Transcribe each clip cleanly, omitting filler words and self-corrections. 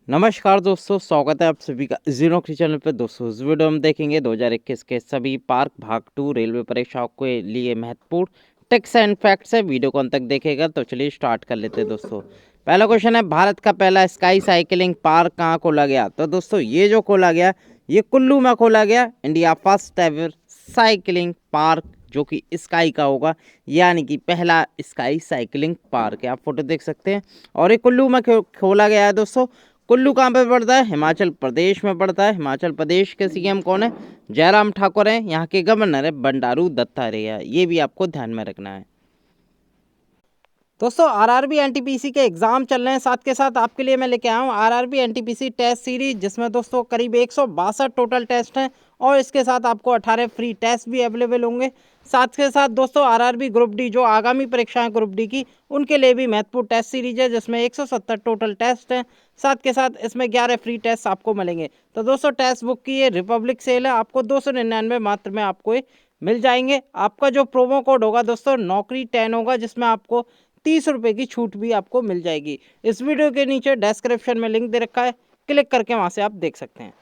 नमस्कार दोस्तों, स्वागत है आप सभी का जी नौकरी चैनल पे। दोस्तों इस वीडियो में देखेंगे 2021 के सभी पार्क भाग 2 रेलवे परीक्षाओं के लिए महत्वपूर्ण टिप्स एंड फैक्ट्स है। वीडियो को अंत तक देखेगा तो चलिए स्टार्ट कर लेते हैं। दोस्तों पहला क्वेश्चन है, भारत का पहला स्काई साइकिलिंग पार्क कहाँ खोला गया? तो दोस्तों ये जो खोला गया ये कुल्लू में खोला गया। India first ever cycling park जो कि स्काई का होगा, यानी कि पहला स्काई साइकिलिंग पार्क है। आप फोटो देख सकते हैं और ये कुल्लू में खोला गया है। दोस्तों कुल्लू कहाँ पे पड़ता है? हिमाचल प्रदेश में पड़ता है। हिमाचल प्रदेश के सीएम कौन है? जयराम ठाकुर हैं। यहाँ के गवर्नर है बंडारू दत्तात्रेय। ये भी आपको ध्यान में रखना है। दोस्तों आरआरबी एनटीपीसी के एग्जाम चल रहे हैं, साथ के साथ आपके लिए मैं लेके आया हूँ आरआरबी एनटीपीसी टेस्ट सीरीज, जिसमें दोस्तों करीब 162 टोटल टेस्ट हैं और इसके साथ आपको 18 फ्री टेस्ट भी अवेलेबल होंगे। साथ के साथ दोस्तों आरआरबी ग्रुप डी जो आगामी परीक्षाएं ग्रुप डी की, उनके लिए भी महत्वपूर्ण टेस्ट सीरीज है जिसमें 170 टोटल टेस्ट हैं। साथ के साथ इसमें 11 फ्री टेस्ट आपको मिलेंगे। तो दोस्तों टेस्ट बुक की ये रिपब्लिक सेल है, आपको 299 मात्र में आपको ये मिल जाएंगे। आपका जो प्रोमो कोड होगा दोस्तों नौकरी 10 होगा, जिसमें आपको 30 रुपये की छूट भी आपको मिल जाएगी। इस वीडियो के नीचे डिस्क्रिप्शन में लिंक दे रखा है, क्लिक करके वहां से आप देख सकते हैं।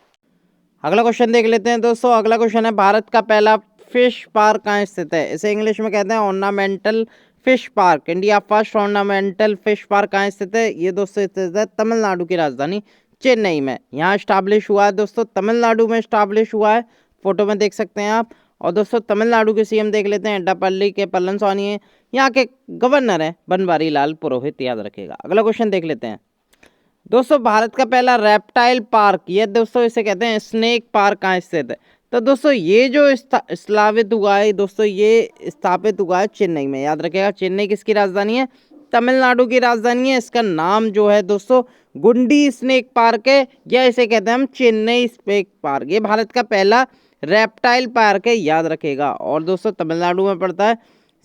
अगला क्वेश्चन देख लेते हैं। दोस्तों अगला क्वेश्चन है, भारत का पहला फिश पार्क कहाँ स्थित है? इसे इंग्लिश में कहते हैं ornamental fish park. India first ornamental fish park कहाँ स्थित है? ये दोस्तों स्थित है तमिलनाडु की राजधानी चेन्नई में। यहाँ स्टैब्लिश हुआ है दोस्तों, तमिलनाडु में स्टैब्लिश हुआ है। फोटो में देख सकते हैं आप। और दोस्तों तमिलनाडु के सीएम देख लेते हैं, एड्डापल्ली के पलनस्वामी है। यहाँ के गवर्नर है बनवारी लाल पुरोहित, याद रखेगा। अगला क्वेश्चन देख लेते हैं। दोस्तों भारत का पहला रेप्टाइल पार्क, ये दोस्तों इसे कहते हैं स्नेक पार्क, कहाँ स्थित है? तो दोस्तों ये जो स्थापित हुआ है दोस्तों, ये स्थापित हुआ है चेन्नई में, याद रखेगा। चेन्नई किसकी राजधानी है? तमिलनाडु की राजधानी है। इसका नाम जो है दोस्तों गुंडी स्नेक पार्क है, या इसे कहते हैं हम चेन्नई स्नेक पार्क। ये भारत का पहला रेप्टाइल पार्क है, याद रखेगा। और दोस्तों तमिलनाडु में पड़ता है।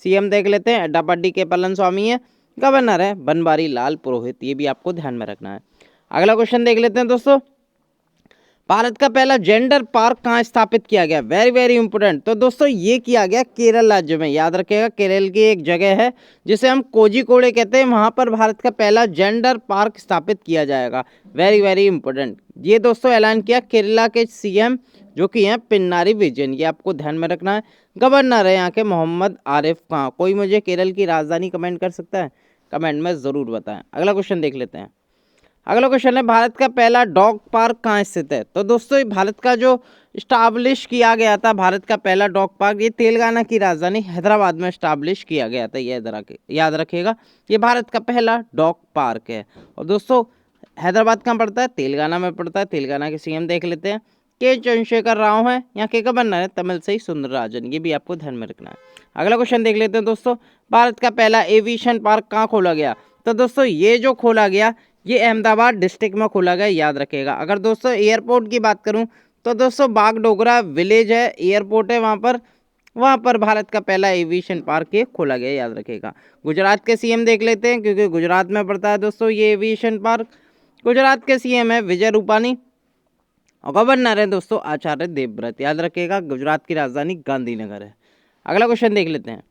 सीएम देख लेते हैं, एड्डापड्डी के पलनस्वामी है। गवर्नर है बनवारी लाल पुरोहित, ये भी आपको ध्यान में रखना है। अगला क्वेश्चन देख लेते हैं। दोस्तों भारत का पहला जेंडर पार्क कहाँ स्थापित किया गया? Very very important. तो दोस्तों ये किया गया केरल राज्य में, याद रखिएगा। केरल की एक जगह है जिसे हम कोझिकोडे कहते हैं, वहां पर भारत का पहला जेंडर पार्क स्थापित किया जाएगा। Very very important. ये दोस्तों ऐलान किया केरला के सीएम जो कि हैं पिनाराई विजयन, ये आपको ध्यान में रखना है। गवर्नर है यहाँ के मोहम्मद आरिफ खान। कोई मुझे केरल की राजधानी कमेंट कर सकता है? कमेंट में ज़रूर बताएं। अगला क्वेश्चन देख लेते हैं। अगला क्वेश्चन है, भारत का पहला डॉग पार्क कहाँ स्थित है? तो दोस्तों भारत का जो स्टैब्लिश किया गया था, भारत का पहला डॉग पार्क, ये तेलंगाना की राजधानी हैदराबाद में स्टैब्लिश किया गया था। ये याद रखिएगा, ये भारत का पहला डॉग पार्क है। और दोस्तों हैदराबाद कहाँ पड़ता है? तेलंगाना में पड़ता है। तेलंगाना के सीएम देख लेते हैं, के चंद्रशेखर राव है। यहाँ के गवर्नर है तमिलसाई सुंदरराजन, ये भी आपको ध्यान में रखना है। अगला क्वेश्चन देख लेते हैं। दोस्तों भारत का पहला एविएशन पार्क कहाँ खोला गया? तो दोस्तों ये जो खोला गया ये अहमदाबाद डिस्ट्रिक्ट में खोला गया, याद रखेगा। अगर दोस्तों एयरपोर्ट की बात करूं तो दोस्तों बागडोगरा विलेज है, एयरपोर्ट है वहाँ पर भारत का पहला एविएशन पार्क ये खोला गया, याद रखेगा। गुजरात के सीएम देख लेते हैं, क्योंकि गुजरात में पड़ता है दोस्तों ये एविएशन पार्क। गुजरात के सीएम है विजय रूपानी और गवर्नर है दोस्तों आचार्य देवव्रत, याद रखेगा। गुजरात की राजधानी गांधीनगर है। अगला क्वेश्चन देख लेते हैं।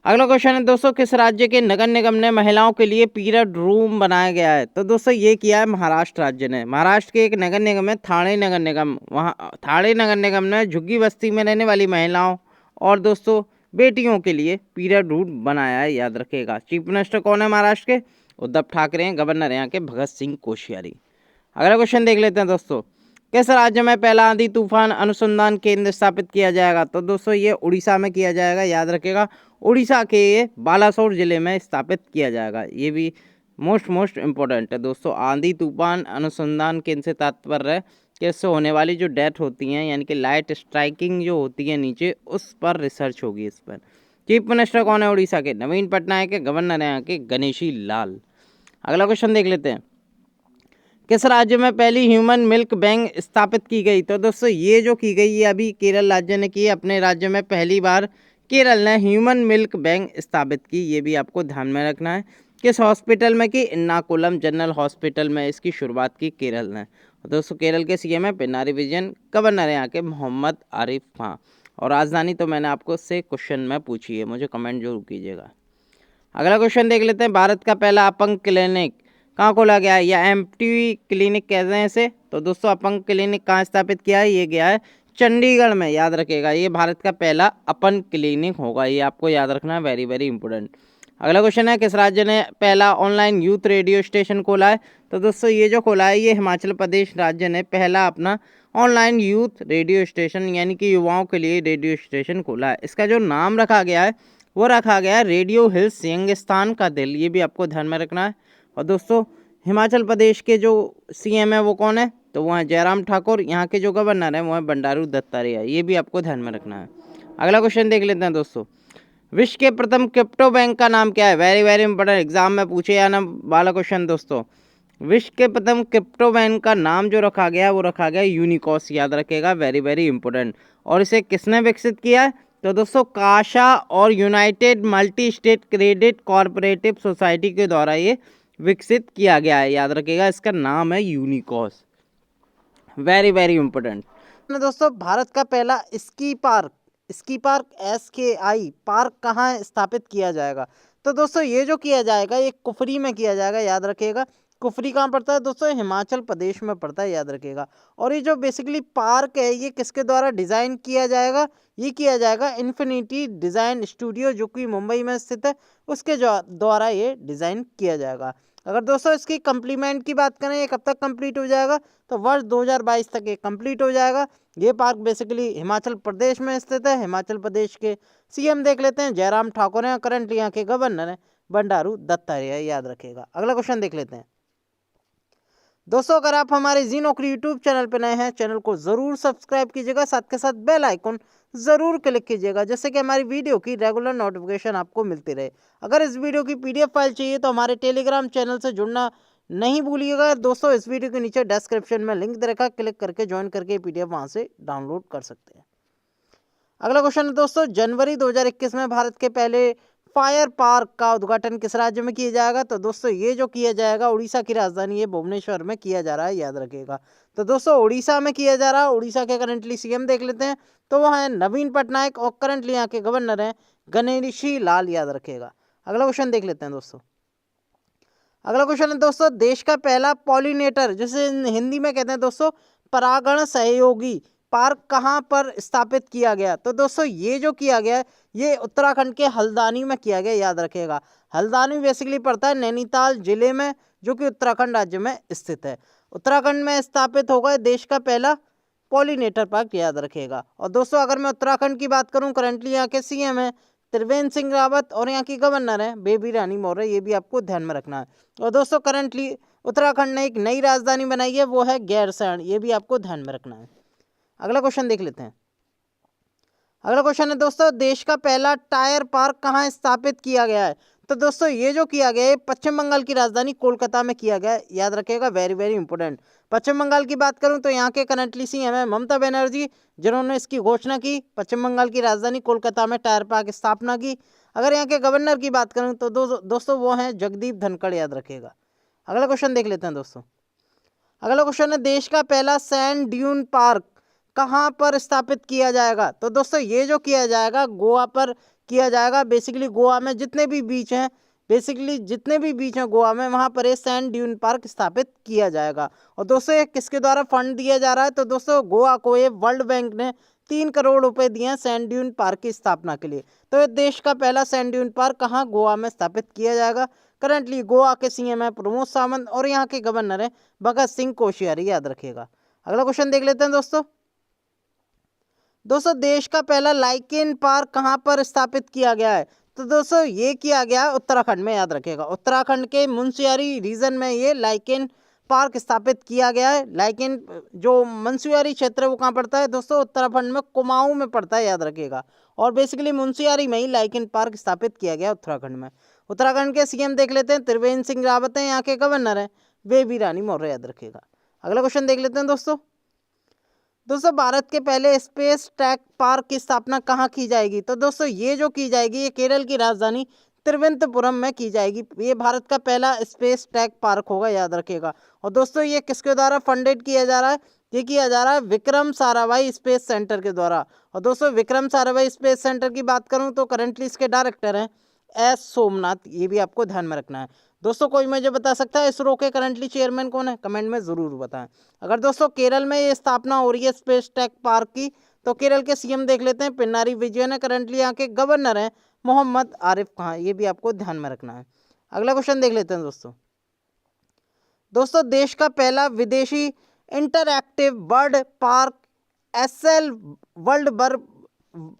अगला क्वेश्चन है दोस्तों, किस राज्य के नगर निगम ने महिलाओं के लिए पीरियड रूम बनाया गया है? तो दोस्तों ये किया है महाराष्ट्र राज्य ने। महाराष्ट्र के एक नगर निगम है ठाणे नगर निगम, वहाँ ठाणे नगर निगम ने झुग्गी बस्ती में रहने वाली महिलाओं और दोस्तों बेटियों के लिए पीरियड रूम बनाया है, याद रखेगा। चीफ मिनिस्टर कौन है महाराष्ट्र के? उद्धव ठाकरे हैं। गवर्नर यहाँ के भगत सिंह कोश्यारी। अगला क्वेश्चन देख लेते हैं। दोस्तों किस राज्य में पहला आंधी तूफान अनुसंधान केंद्र स्थापित किया जाएगा? तो दोस्तों ये उड़ीसा में किया जाएगा, याद रखेगा। उड़ीसा के ये बालासोर जिले में स्थापित किया जाएगा, ये भी मोस्ट इम्पोर्टेंट है दोस्तों। आंधी तूफान अनुसंधान केंद्र से तात्पर्य है कि इससे होने वाली जो डेथ होती हैं, यानी कि लाइट स्ट्राइकिंग जो होती है नीचे, उस पर रिसर्च होगी इस पर। चीफ मिनिस्टर कौन है उड़ीसा के? नवीन पटनायक के। गवर्नर है यहाँ के गणेशी लाल। अगला क्वेश्चन देख लेते हैं। किस राज्य में पहली ह्यूमन मिल्क बैंक स्थापित की गई? तो दोस्तों ये जो की गई ये अभी केरल राज्य ने की है। अपने राज्य में पहली बार केरल ने ह्यूमन मिल्क बैंक स्थापित की, ये भी आपको ध्यान में रखना है। किस हॉस्पिटल में की? एर्नाकुलम जनरल हॉस्पिटल में इसकी शुरुआत की केरल ने। दोस्तों केरल के सीएम है पिनाराई विजयन। गवर्नर है यहाँ के मोहम्मद आरिफ खान। और राजधानी तो मैंने आपको से क्वेश्चन में पूछी है, मुझे कमेंट जरूर कीजिएगा। अगला क्वेश्चन देख लेते हैं। भारत का पहला अपंग क्लिनिक कहाँ खोला गया है, या एम्प्टी क्लिनिक कहते हैं इसे। तो दोस्तों अपंग क्लिनिक कहाँ स्थापित किया है, ये गया है चंडीगढ़ में, याद रखिएगा। ये भारत का पहला अपन क्लिनिक होगा, ये आपको याद रखना है, वेरी वेरी इंपॉर्टेंट। अगला क्वेश्चन है, किस राज्य ने पहला ऑनलाइन यूथ रेडियो स्टेशन खोला है। तो दोस्तों ये जो खोला है, ये हिमाचल प्रदेश राज्य ने पहला अपना ऑनलाइन यूथ रेडियो स्टेशन यानी कि युवाओं के लिए रेडियो स्टेशन खोला है। इसका जो नाम रखा गया है वो रखा गया है रेडियो हिल्स यंगिस्तान का दिल, ये भी आपको ध्यान में रखना है। और दोस्तों हिमाचल प्रदेश के जो सीएम है वो कौन है, तो वो है जयराम ठाकुर। यहाँ के जो गवर्नर है वो है बंडारू दत्तात्रेय, ये भी आपको ध्यान में रखना है। अगला क्वेश्चन देख लेते हैं दोस्तों, विश्व के प्रथम क्रिप्टो बैंक का नाम क्या है। वेरी वेरी इंपॉर्टेंट, एग्जाम में पूछे जाना वाला क्वेश्चन दोस्तों। विश्व के प्रथम क्रिप्टो बैंक का नाम जो रखा गया वो रखा गया यूनिकॉस, याद रखेगा, वेरी वेरी इंपॉर्टेंट। और इसे किसने विकसित किया है, तो दोस्तों काशा और United multi state credit corporative society के द्वारा ये विकसित किया गया है, याद रखिएगा, इसका नाम है यूनिकॉस, वेरी वेरी इंपॉर्टेंट। दोस्तों भारत का पहला स्की पार्क SKI पार्क कहाँ स्थापित किया जाएगा। तो दोस्तों ये जो किया जाएगा ये कुफरी में किया जाएगा, याद रखिएगा। कुफरी कहाँ पड़ता है दोस्तों, हिमाचल प्रदेश में पड़ता है, याद रखिएगा। और ये जो बेसिकली पार्क है ये किसके द्वारा डिज़ाइन किया जाएगा, ये किया जाएगा इन्फिनिटी डिज़ाइन स्टूडियो जो कि मुंबई में स्थित है, उसके द्वारा ये डिज़ाइन किया जाएगा। अगर दोस्तों इसकी कंप्लीमेंट की बात करें, ये कब तक कंप्लीट हो जाएगा, तो वर्ष 2022 तक ये कंप्लीट हो जाएगा। ये पार्क बेसिकली हिमाचल प्रदेश में स्थित है। हिमाचल प्रदेश के सीएम देख लेते हैं, जयराम ठाकुर हैं, करंटली यहाँ के गवर्नर हैं बंडारू दत्तात्रेय, याद रखिएगा। अगला क्वेश्चन देख लेते हैं दोस्तों, अगर आप हमारे जी नौकरी यूट्यूब चैनल पर नए हैं, चैनल को ज़रूर सब्सक्राइब कीजिएगा, साथ के साथ बेल आइकन ज़रूर क्लिक कीजिएगा, जिससे कि हमारी वीडियो की रेगुलर नोटिफिकेशन आपको मिलती रहे। अगर इस वीडियो की PDF फाइल चाहिए तो हमारे टेलीग्राम चैनल से जुड़ना नहीं भूलिएगा दोस्तों। इस वीडियो के नीचे डिस्क्रिप्शन में लिंक दे रखा, क्लिक करके ज्वाइन करके PDF वहाँ से डाउनलोड कर सकते हैं। अगला क्वेश्चन है दोस्तों, जनवरी 2021 में भारत के पहले फायर पार्क का उद्घाटन किस राज्य में किया जाएगा। तो दोस्तों ये जो किया जाएगा उड़ीसा की राजधानी है भुवनेश्वर में किया जा रहा है, याद रखिएगा। तो दोस्तों उड़ीसा में किया जा रहा है। उड़ीसा के करंटली सीएम देख लेते हैं, तो वो है नवीन पटनायक, और करंटली यहाँ के गवर्नर हैं गणेशी लाल, याद रखिएगा। अगला क्वेश्चन देख लेते हैं दोस्तों। अगला क्वेश्चन है दोस्तों, देश का पहला पॉलिनेटर, जिसे हिंदी में कहते हैं दोस्तों परागण सहयोगी, पार्क कहाँ पर स्थापित किया गया। तो दोस्तों ये जो किया गया ये उत्तराखंड के हल्द्वानी में किया गया, याद रखिएगा। हल्द्वानी बेसिकली पड़ता है नैनीताल जिले में, जो कि उत्तराखंड राज्य में स्थित है। उत्तराखंड में स्थापित होगा देश का पहला पॉलिनेटर पार्क, याद रखिएगा। और दोस्तों अगर मैं उत्तराखंड की बात करूं, करंटली यहाँ के सीएम है त्रिवेंद्र सिंह रावत, और यहाँ की गवर्नर है बेबी रानी मौर्य, ये भी आपको ध्यान में रखना है। और दोस्तों करंटली उत्तराखंड ने एक नई राजधानी बनाई है, वो है गैरसैंण, ये भी आपको ध्यान में रखना है। अगला क्वेश्चन देख लेते हैं। अगला क्वेश्चन है दोस्तों, देश का पहला टायर पार्क कहाँ स्थापित किया गया है। तो दोस्तों ये जो किया गया है पश्चिम बंगाल की राजधानी कोलकाता में किया गया है, याद रखिएगा, वेरी वेरी इंपॉर्टेंट। पश्चिम बंगाल की बात करूं तो यहाँ के करंटली सीएम है ममता बनर्जी, जिन्होंने इसकी घोषणा की, पश्चिम बंगाल की राजधानी कोलकाता में टायर पार्क की स्थापना की। अगर यहाँ के गवर्नर की बात करूँ तो दोस्तों वो हैं जगदीप धनखड़, याद रखिएगा। अगला क्वेश्चन देख लेते हैं दोस्तों। अगला क्वेश्चन है, देश का पहला सैंड ड्यून पार्क कहाँ पर स्थापित किया जाएगा। तो दोस्तों ये जो किया जाएगा गोवा पर किया जाएगा। बेसिकली गोवा में जितने भी बीच हैं गोवा में, वहाँ पर ये सैंड ड्यून पार्क स्थापित किया जाएगा। और दोस्तों ये किसके द्वारा फंड दिया जा रहा है। तो दोस्तों गोवा को ये वर्ल्ड बैंक ने 3 करोड़ रुपए दिए हैं सैंड ड्यून पार्क की स्थापना के लिए। तो ये देश का पहला सैंड ड्यून पार्क कहाँ, गोवा में स्थापित किया जाएगा। करंटली गोवा के सीएम है प्रमोद सावंत, और यहाँ के गवर्नर है भगत सिंह कोश्यारी, याद रखिएगा। अगला क्वेश्चन देख लेते हैं दोस्तों देश का पहला लाइकेन पार्क कहाँ पर स्थापित किया गया है। तो दोस्तों ये किया गया उत्तराखंड में, याद रखिएगा। उत्तराखंड के मुंशियारी रीजन में ये लाइकेन पार्क स्थापित किया गया है। लाइकेन जो मुंशियारी क्षेत्र है वो कहाँ पड़ता है दोस्तों, उत्तराखंड में कुमाऊं में पड़ता है, याद रखिएगा। और बेसिकली मुंशियारी में ही लाइकेन पार्क स्थापित किया गया उत्तराखंड में। उत्तराखंड के सीएम देख लेते हैं त्रिवेंद्र सिंह रावत हैं, यहाँ के गवर्नर हैं बेबी रानी मौर्य, याद रखिएगा। अगला क्वेश्चन देख लेते हैं दोस्तों भारत के पहले स्पेस टेक पार्क की स्थापना कहाँ की जाएगी। तो दोस्तों ये जो की जाएगी ये केरल की राजधानी तिरुवनंतपुरम में की जाएगी। ये भारत का पहला स्पेस टेक पार्क होगा, याद रखिएगा। और दोस्तों ये किसके द्वारा फंडेड किया जा रहा है, ये किया जा रहा है विक्रम साराभाई स्पेस सेंटर के द्वारा। और दोस्तों विक्रम साराभाई स्पेस सेंटर की बात करूँ तो करंटली इसके डायरेक्टर हैं S सोमनाथ, ये भी आपको ध्यान में रखना है। दोस्तों कोई मुझे बता सकता है इसरो के करंटली चेयरमैन कौन है? कमेंट में ज़रूर बताएं। अगर दोस्तों केरल में ये स्थापना हो रही है स्पेस टेक पार्क की, तो केरल के सीएम देख लेते हैं, पिनाराई विजयन है, करंटली यहाँ के गवर्नर हैं मोहम्मद आरिफ खान, ये भी आपको ध्यान में रखना है। अगला क्वेश्चन देख लेते हैं दोस्तों देश का पहला विदेशी interactive bird park SL world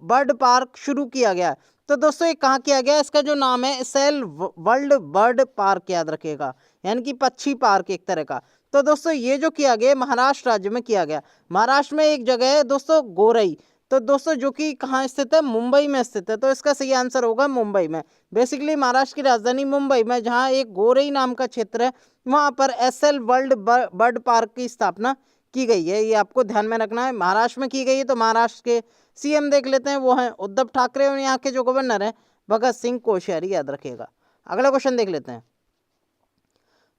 bird park शुरू किया गया। तो दोस्तों ये कहाँ किया गया? इसका जो नाम है एसएल वर्ल्ड बर्ड पार्क, याद रखिएगा, यानी कि पक्षी पार्क एक तरह का। तो दोस्तों ये जो किया गया महाराष्ट्र राज्य में किया गया। महाराष्ट्र में एक जगह है दोस्तों गोरई, तो दोस्तों जो कि कहाँ स्थित है? मुंबई में स्थित है। तो इसका सही आंसर होगा मुंबई में। बेसिकली महाराष्ट्र की राजधानी मुंबई में जहाँ एक गोरई नाम का क्षेत्र है, वहाँ पर एसएल वर्ल्ड बर्ड पार्क की स्थापना की गई है। ये आपको ध्यान में रखना है, महाराष्ट्र में की गई है। तो महाराष्ट्र के सीएम देख लेते हैं, वो हैं उद्धव ठाकरे, और यहाँ के जो गवर्नर हैं भगत सिंह कोश्यारी, याद रखिएगा। अगला क्वेश्चन देख लेते हैं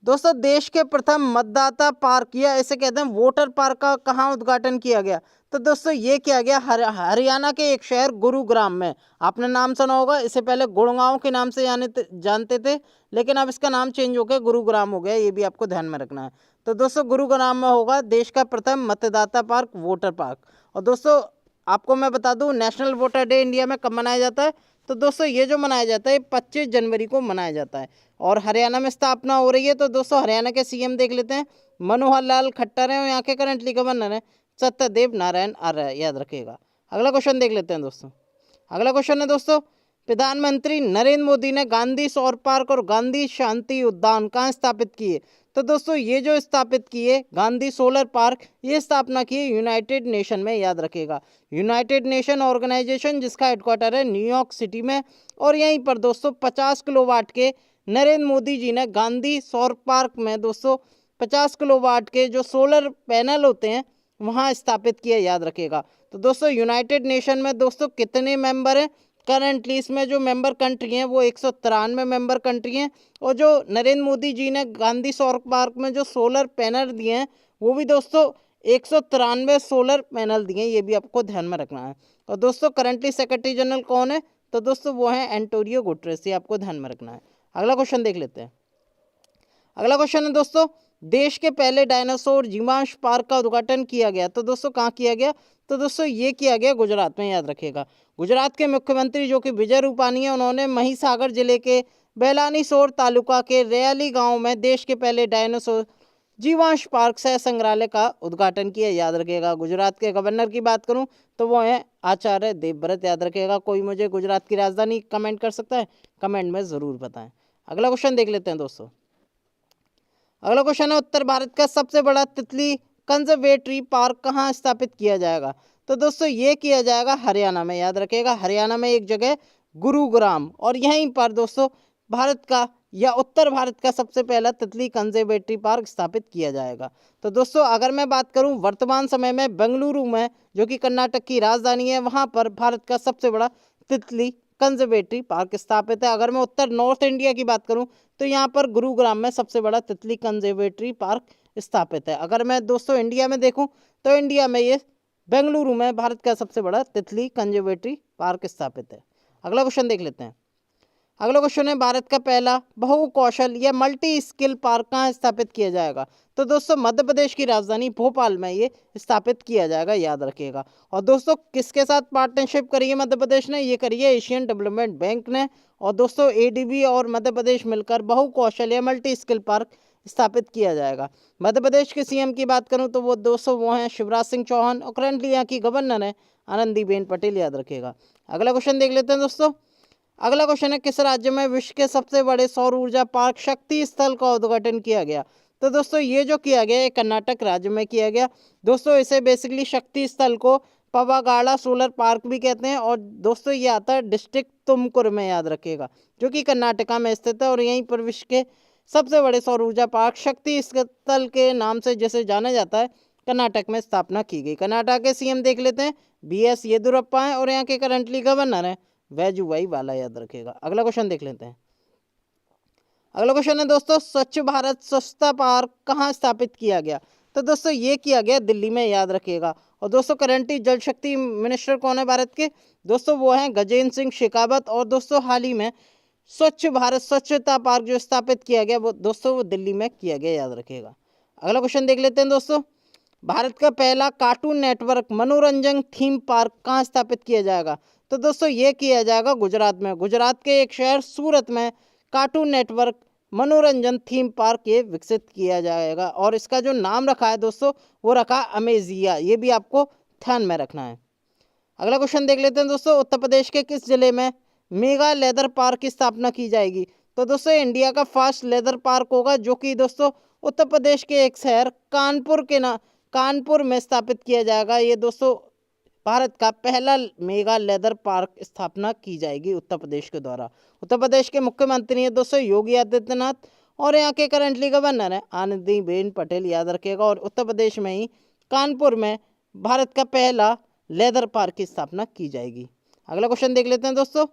दोस्तों देश के प्रथम मतदाता पार्क या इसे कहते हैं वोटर पार्क का कहाँ उद्घाटन किया गया? तो दोस्तों ये किया गया हरियाणा के एक शहर गुरुग्राम में। आपने नाम सुना होगा, इससे पहले गुड़गांव के नाम से जानते थे, लेकिन अब इसका नाम चेंज हो गया, गुरुग्राम हो गया, ये भी आपको ध्यान में रखना है। तो दोस्तों गुरुग्राम में होगा देश का प्रथम मतदाता पार्क वोटर पार्क। और दोस्तों आपको मैं बता दूं नेशनल वोटर डे इंडिया में कब मनाया जाता है? तो दोस्तों ये जो मनाया जाता है 25 जनवरी को मनाया जाता है, और हरियाणा में स्थापना हो रही है। तो दोस्तों हरियाणा के सीएम देख लेते हैं, मनोहर लाल खट्टर हैं, और यहाँ के करंटली गवर्नर हैं सत्यदेव नारायण आर्य, याद रखिएगा। अगला क्वेश्चन देख लेते हैं दोस्तों। अगला क्वेश्चन है दोस्तों प्रधानमंत्री नरेंद्र मोदी ने गांधी सौर पार्क और गांधी शांति उद्यान कहाँ स्थापित किए? तो दोस्तों ये जो स्थापित किए गांधी सोलर पार्क, ये स्थापना की यूनाइटेड नेशन में, याद रखिएगा। यूनाइटेड नेशन ऑर्गेनाइजेशन जिसका हेडक्वार्टर है न्यूयॉर्क सिटी में, और यहीं पर दोस्तों 50 किलोवाट के नरेंद्र मोदी जी ने गांधी सौर पार्क में दोस्तों 50 किलोवाट के जो सोलर पैनल होते हैं वहाँ स्थापित किया, याद रखिएगा। तो दोस्तों यूनाइटेड नेशन में दोस्तों कितने मेंबर हैं? करंटली इसमें जो मेंबर कंट्री हैं वो 193 मेंबर कंट्री हैं, और जो नरेंद्र मोदी जी ने गांधी सौर पार्क में जो सोलर पैनल दिए हैं वो भी दोस्तों 193 सोलर पैनल दिए हैं, ये भी आपको ध्यान में रखना है। और दोस्तों करंटली सेक्रेटरी जनरल कौन है? तो दोस्तों वो है एंटोनियो गुटेरेस, ये आपको ध्यान में रखना है। अगला क्वेश्चन देख लेते हैं। अगला क्वेश्चन है दोस्तों देश के पहले डायनासोर जीवांश पार्क का उद्घाटन किया गया। तो दोस्तों कहाँ किया गया? तो दोस्तों ये किया गया गुजरात में, याद रखिएगा। गुजरात के मुख्यमंत्री जो कि विजय रूपानी है, उन्होंने महिसागर जिले के बेलानीसोर तालुका के रेयाली गांव में देश के पहले डायनासोर जीवांश पार्क सह संग्रहालय का उद्घाटन किया, याद रखिएगा। गुजरात के गवर्नर की बात करूं तो वो है आचार्य देवव्रत, याद रखिएगा। कोई मुझे गुजरात की राजधानी कमेंट कर सकता है? कमेंट में ज़रूर बताएं। अगला क्वेश्चन देख लेते हैं दोस्तों। अगला क्वेश्चन है उत्तर भारत का सबसे बड़ा तितली कंजर्वेटरी पार्क कहाँ स्थापित किया जाएगा? तो दोस्तों ये किया जाएगा हरियाणा में, याद रखिएगा। हरियाणा में एक जगह गुरुग्राम, और यहीं पर दोस्तों भारत का या उत्तर भारत का सबसे पहला तितली कंजर्वेटरी पार्क स्थापित किया जाएगा। तो दोस्तों अगर मैं बात करूं वर्तमान समय में बेंगलुरु में, जो कि कर्नाटक की राजधानी है, वहां पर भारत का सबसे बड़ा तितली कंजर्वेटरी पार्क स्थापित है। अगर मैं उत्तर नॉर्थ इंडिया की बात करूं तो यहाँ पर गुरुग्राम में सबसे बड़ा तितली कंजर्वेटरी पार्क स्थापित है। अगर मैं दोस्तों इंडिया में देखूं तो इंडिया में ये बेंगलुरु में भारत का सबसे बड़ा तितली कंजर्वेटरी पार्क स्थापित है। अगला क्वेश्चन देख लेते हैं। अगला क्वेश्चन है भारत का पहला बहुकौशल या मल्टी स्किल पार्क कहाँ स्थापित किया जाएगा? तो दोस्तों मध्य प्रदेश की राजधानी भोपाल में ये स्थापित किया जाएगा, याद रखिएगा। और दोस्तों किसके साथ पार्टनरशिप करी है मध्य प्रदेश ने? ये करी है एशियन डेवलपमेंट बैंक ने। और दोस्तों एडीबी और मध्य प्रदेश मिलकर बहुकौशल या मल्टी स्किल पार्क स्थापित किया जाएगा। मध्य प्रदेश के सीएम की बात करूं तो वो दोस्तों वो हैं शिवराज सिंह चौहान, और करंटली यहाँ की गवर्नर है आनंदीबेन पटेल, याद रखिएगा। अगला क्वेश्चन देख लेते हैं दोस्तों। अगला क्वेश्चन है किस राज्य में विश्व के सबसे बड़े सौर ऊर्जा पार्क शक्ति स्थल का उद्घाटन किया गया? तो दोस्तों ये जो किया गया ये कर्नाटक राज्य में किया गया। दोस्तों इसे बेसिकली शक्ति स्थल को पवागाड़ा सोलर पार्क भी कहते हैं, और दोस्तों ये आता है डिस्ट्रिक्ट तुमकुर में, याद रखिएगा, जो कि कर्नाटका में स्थित है। और यहीं पर विश्व के सबसे बड़े सौर ऊर्जा पार्क शक्ति स्थल के नाम से जैसे जाना जाता है कर्नाटक में स्थापना की गई। कर्नाटक के सीएम देख लेते हैं BS येदियुरप्पा हैं, और यहाँ के करंटली गवर्नर हैं वजुभाई वाला, याद रखिएगा। अगला क्वेश्चन देख लेते हैं। अगला क्वेश्चन है दोस्तों स्वच्छ भारत स्वच्छता पार्क कहाँ स्थापित किया गया? तो दोस्तों ये किया गया दिल्ली में, याद रखिएगा। और दोस्तों करंटली जल शक्ति मिनिस्टर कौन है भारत के? दोस्तों वो हैं गजेंद्र सिंह शेखावत। और दोस्तों हाल ही में स्वच्छ भारत स्वच्छता पार्क जो स्थापित किया गया वो दोस्तों वो दिल्ली में किया गया, याद रखिएगा। अगला क्वेश्चन देख लेते हैं दोस्तों, भारत का पहला कार्टून नेटवर्क मनोरंजन थीम पार्क कहाँ स्थापित किया जाएगा? तो दोस्तों ये किया जाएगा गुजरात में। गुजरात के एक शहर सूरत में कार्टून नेटवर्क मनोरंजन थीम पार्क ये विकसित किया जाएगा और इसका जो नाम रखा है दोस्तों वो रखा अमेजिया। ये भी आपको ध्यान में रखना है। अगला क्वेश्चन देख लेते हैं दोस्तों, उत्तर प्रदेश के किस जिले में मेगा लेदर पार्क की स्थापना की जाएगी? तो दोस्तों इंडिया का फर्स्ट लेदर पार्क होगा जो कि दोस्तों उत्तर प्रदेश के एक शहर कानपुर में स्थापित किया जाएगा। ये दोस्तों भारत का पहला मेगा लेदर पार्क स्थापना की जाएगी उत्तर प्रदेश के द्वारा। उत्तर प्रदेश के मुख्यमंत्री हैं दोस्तों योगी आदित्यनाथ और यहाँ के करंटली गवर्नर हैं आनंदीबेन पटेल, याद रखिएगा। और उत्तर प्रदेश में ही कानपुर में भारत का पहला लेदर पार्क की स्थापना की जाएगी। अगला क्वेश्चन देख लेते हैं दोस्तों,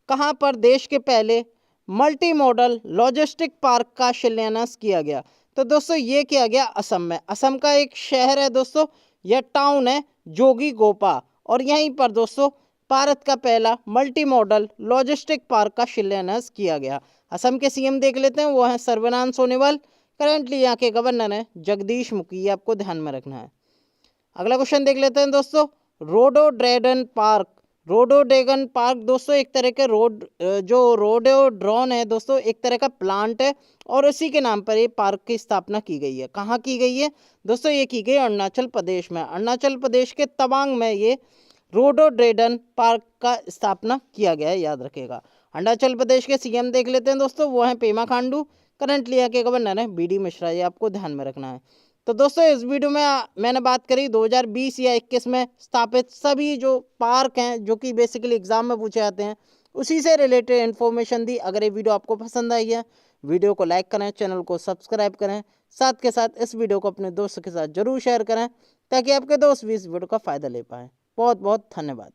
कहाँ पर देश के पहले मल्टी मॉडल लॉजिस्टिक पार्क का शिलान्यास किया गया? तो दोस्तों ये किया गया असम में। असम का एक शहर है दोस्तों, यह टाउन है जोगीघोपा और यहीं पर दोस्तों भारत का पहला मल्टी मॉडल लॉजिस्टिक पार्क का शिलान्यास किया गया। असम के सीएम देख लेते हैं, वो हैं सर्बानंद सोनोवाल। करंटली यहाँ के गवर्नर हैं जगदीश मुखी, ये आपको ध्यान में रखना है। अगला क्वेश्चन देख लेते हैं दोस्तों, रोडोड्रेगन पार्क दोस्तों एक तरह के रोडोड्रोन है दोस्तों, एक तरह का प्लांट है और इसी के नाम पर ये पार्क की स्थापना की गई है। कहाँ की गई है दोस्तों? ये की गई अरुणाचल प्रदेश में। अरुणाचल प्रदेश के तवांग में ये रोडोड्रेगन पार्क का स्थापना किया गया है, याद रखिएगा। अरुणाचल प्रदेश के सीएम देख लेते हैं दोस्तों, वो हैं पेमा खांडू। करंटली यहाँ के गवर्नर हैं बीडी मिश्रा, ये आपको ध्यान में रखना है। तो दोस्तों इस वीडियो में मैंने बात करी 2020 या 21 में स्थापित सभी जो पार्क हैं जो कि बेसिकली एग्जाम में पूछे जाते हैं, उसी से रिलेटेड इन्फॉर्मेशन दी। अगर ये वीडियो आपको पसंद आई है, वीडियो को लाइक करें, चैनल को सब्सक्राइब करें, साथ के साथ इस वीडियो को अपने दोस्तों के साथ जरूर शेयर करें ताकि आपके दोस्त भी इस वीडियो का फ़ायदा ले पाएँ। बहुत बहुत धन्यवाद।